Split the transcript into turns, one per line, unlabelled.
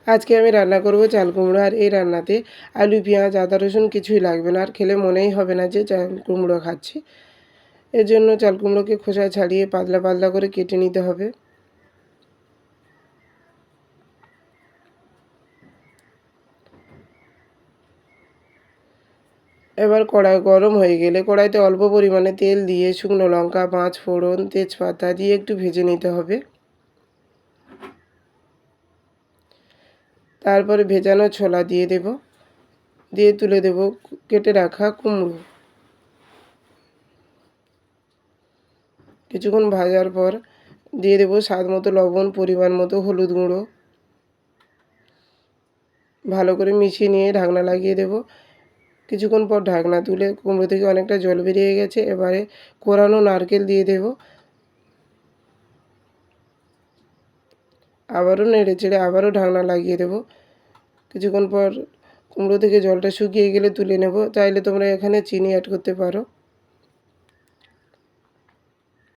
আজকে আমি রান্না করব চাল কুমড়ো। আর এই রান্নাতে আলু পেঁয়াজ আদা রসুন কিছুই লাগবে না, আর খেলে মনেই হবে না যে চাল কুমড়ো খাচ্ছি। এর জন্য চাল কুমড়োকে খোসা ছাড়িয়ে পাতলা পাতলা করে কেটে নিতে হবে। এবার কড়াই গরম হয়ে গেলে কড়াইতে অল্প পরিমাণে তেল দিয়ে শুকনো লঙ্কা 5 ফোড়ন তেজপাতা দিয়ে একটু ভেজে নিতে হবে। তারপরে ভেজানো ছোলা দিয়ে দেব, দিয়ে তুলে দেব কেটে রাখা কুমড়ো। কিছুক্ষণ ভাজার পর দিয়ে দেব স্বাদ মতো লবণ, পরিমাণ মতো হলুদ গুঁড়ো। ভালো করে মিশিয়ে নিয়ে ঢাকনা লাগিয়ে দেব। কিছুক্ষণ পর ঢাকনা তুলে কুমড়ো থেকে অনেকটা জল বেরিয়ে গেছে। এবারে কোরানো নারকেল দিয়ে দেব। আবারও নেড়ে চেড়ে আবারও ঢাকনা লাগিয়ে দেব। কিছুক্ষণ পর কুমড়ো থেকে জলটা শুকিয়ে গেলে তুলে নেব। চাইলে তোমরা এখানে চিনি অ্যাড করতে পারো।